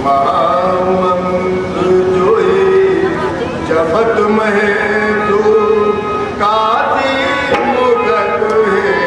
महामंत्र जोई जपत महे तू काती मुगत है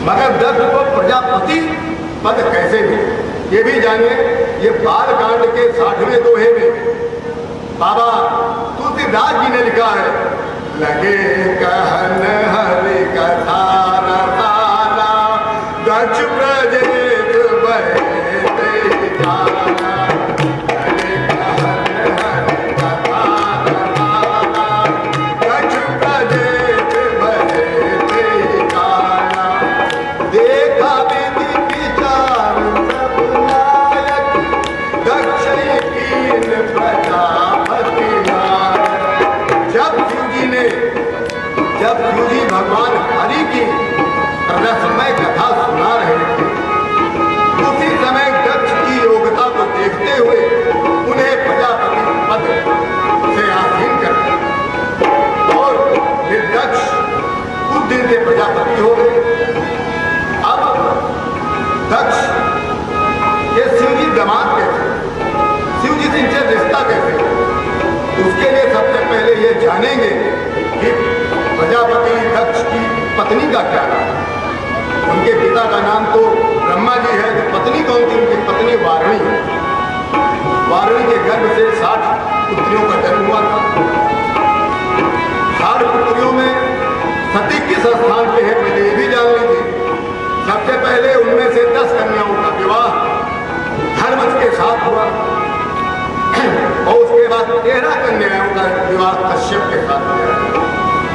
मगर दक्ष को प्रजापति पद कैसे मिले ये भी जानिए। ये बालकांड के 60वें दोहे में बाबा तुलसीदास जी ने लिखा है, लगे कहन हरि कथा रसाना दक्ष प्रजेत बहे जाना। भगवान हरि की रसमय कथा सुना रहे थे, उसी समय दक्ष की योग्यता को देखते हुए उन्हें प्रजापति पद से आसीन कर दिया और फिर दक्ष उस दिन से प्रजापति हो गए। अब दक्ष ये शिव जी दामाद कैसे, शिव जी से इनसे रिश्ता कैसे, उसके लिए सबसे पहले ये जानेंगे कि प्रजापति दक्ष की पत्नी का क्या नाम है। उनके पिता का नाम तो ब्रह्मा जी है, तो पत्नी कौन थी? उनकी पत्नी वारुणी है। वारुणी के गर्भ से 60 पुत्रियों का जन्म हुआ था। 60 पुत्रियों में सती किस स्थान पे है पहले ये भी जान लीजिए। सबसे पहले उनमें से 10 कन्याओं का विवाह धर्मज के साथ हुआ और उसके बाद 13 कन्याओं का विवाह कश्यप के साथ हुआ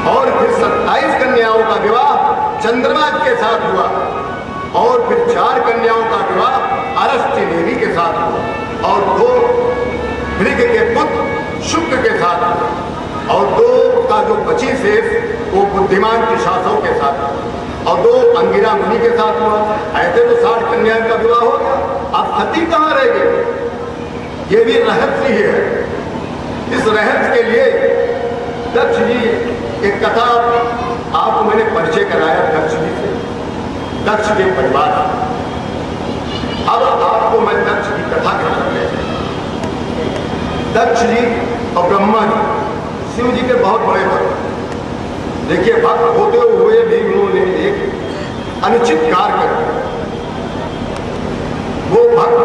और फिर 27 कन्याओं का विवाह चंद्रमा के साथ हुआ और फिर 4 कन्याओं का विवाह अरस्ती देवी के साथ हुआ और 2 भृग के पुत्र शुक्र के साथ और 2 का जो बची शेष वो बुद्धिमान पिशाचों के साथ और 2 अंगिरा मुनि के साथ हुआ। ऐसे तो 60 कन्याओं का विवाह हो गया, अब सती कहाँ रह गई? ये भी रहस्य ही है। इस रहस्य के लिए दक्ष जी एक कथा आपको मैंने परिचय कराया दक्ष जी से, दक्ष के परिवार। अब आपको मैं दक्ष की कथा कराने दक्ष जी और ब्रह्मा जी शिव जी के बहुत बड़े भक्त। देखिए, भक्त होते हुए भी उन्होंने एक अनुचित कार्य कर दिया। वो भक्त,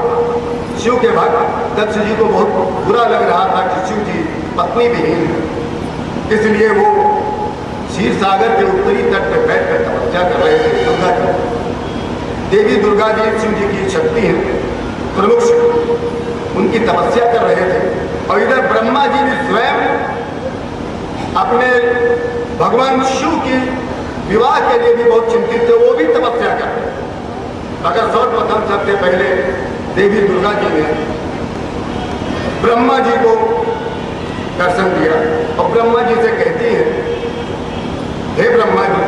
शिव के भक्त दक्ष जी को बहुत बुरा लग रहा था कि शिव जी पत्नी विहीन है, इसलिए वो क्षीर सागर के उत्तरी तट पर बैठकर तपस्या कर रहे थे। दुर्गा जी, देवी दुर्गा जी शिव जी की शक्ति है, प्रमुख उनकी तपस्या कर रहे थे। और इधर ब्रह्मा जी भी स्वयं अपने भगवान शिव की विवाह के लिए भी बहुत चिंतित थे, वो भी तपस्या कर रहे थे। मगर सर्वप्रथम सबसे पहले देवी दुर्गा जी ने ब्रह्मा जी को दर्शन दिया और ब्रह्मा जी से कहती है, हे ब्रह्मा जी,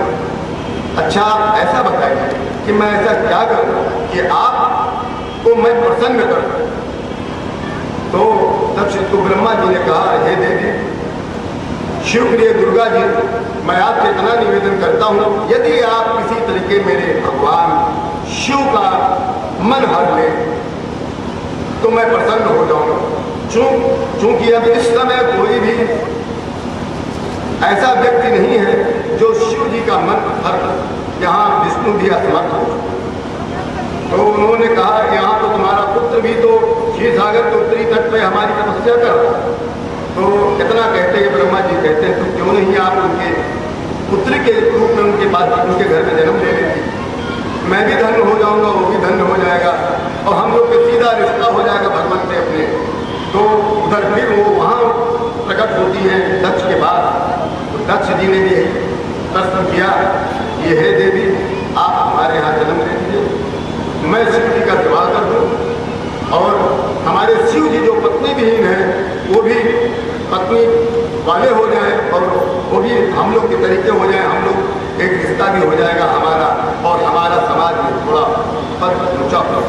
अच्छा ऐसा बताइए कि मैं ऐसा क्या करूं कि आपको मैं प्रसन्न करूं। तो तब से तो ब्रह्मा जी ने कहा, हे देवी शिव प्रिय दुर्गा जी, मैं आपसे इतना निवेदन करता हूं, यदि आप किसी तरीके मेरे भगवान शिव का मन हर ले तो मैं प्रसन्न हो जाऊंगा। चूंकि अब इस समय कोई भी ऐसा व्यक्ति नहीं है जो शिव जी का मन हर, यहाँ विष्णु भी असमर्थ हो। तो उन्होंने कहा, यहाँ तो तुम्हारा पुत्र भी तो क्षीर सागर के उत्तरी तट पे हमारी तपस्या कर रहा है। तो इतना कहते हैं ब्रह्मा जी कहते हैं, तो क्यों नहीं आप उनके पुत्र के रूप में उनके पास उनके घर में जन्म ले लेती, मैं भी धन्य हो जाऊंगा, वो भी धन्य हो जाएगा और हम लोग के सीधा रिश्ता हो जाएगा भगवान से अपने। तो उधर फिर वो वहाँ प्रकट होती है दक्ष के बाद। तो दक्ष जी ने भी प्रश्न किया, ये है देवी, आप हमारे यहाँ जन्म ले लीजिए, मैं शिव जी का विवाह कर दूँ और हमारे शिव जी जो पत्नी विहीन है वो भी पत्नी वाले हो जाए और वो भी हम लोग के तरीके हो जाए, हम लोग एक रिश्ता भी हो जाएगा हमारा और हमारा समाज में थोड़ा पद ऊंचा पड़।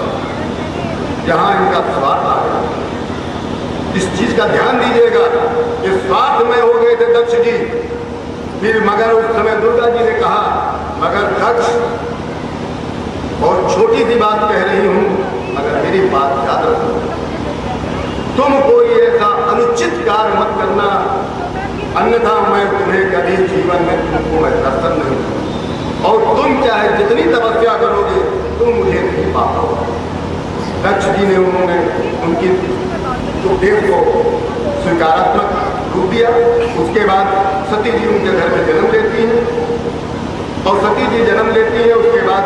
जहाँ इनका स्वार्थ आ गया, इस चीज का ध्यान दीजिएगा, इस स्वार्थ में हो गए थे दक्ष जी। फिर मगर उस समय दुर्गा जी ने कहा, मगर दक्ष और छोटी सी बात कह रही हूं, मगर मेरी बात याद रखो, तुम कोई ऐसा अनुचित कार्य मत करना, अन्यथा मैं तुम्हें कभी जीवन में तुमको मैं दर्शन नहीं दूंगा और तुम चाहे जितनी तपस्या करोगे तुम मुझे नहीं पा पाओगे। दक्ष जी ने उन्होंने उनकी उपदेश को स्वीकारात्मक रूप दिया। उसके बाद सती जी उनके घर में जन्म लेती हैं और सती जी जन्म लेती है, उसके बाद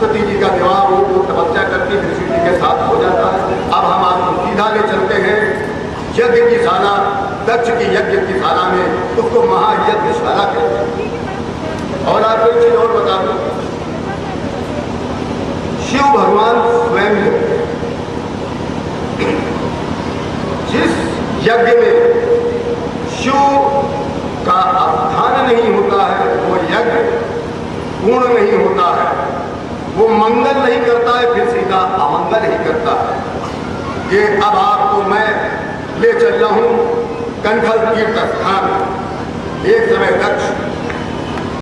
सती जी का विवाह वो तपस्या करती है, शिव जी के साथ हो जाता है। अब हम आपको सीधा ले चलते हैं यज्ञ की शाला, दक्ष की यज्ञ की शाला में, उसको महायज्ञशाला कहते हैं। और आपको एक चीज और बता दूं, शिव भगवान स्वयं जिस यज्ञ में शिव का स्थान नहीं होता है वो यज्ञ पूर्ण नहीं होता है, वो मंगल नहीं करता है, फिर सीधा अमंगल ही करता है। ये अब आपको मैं ले चल रहा हूं कनखल तीर्थ स्थान। एक समय दक्ष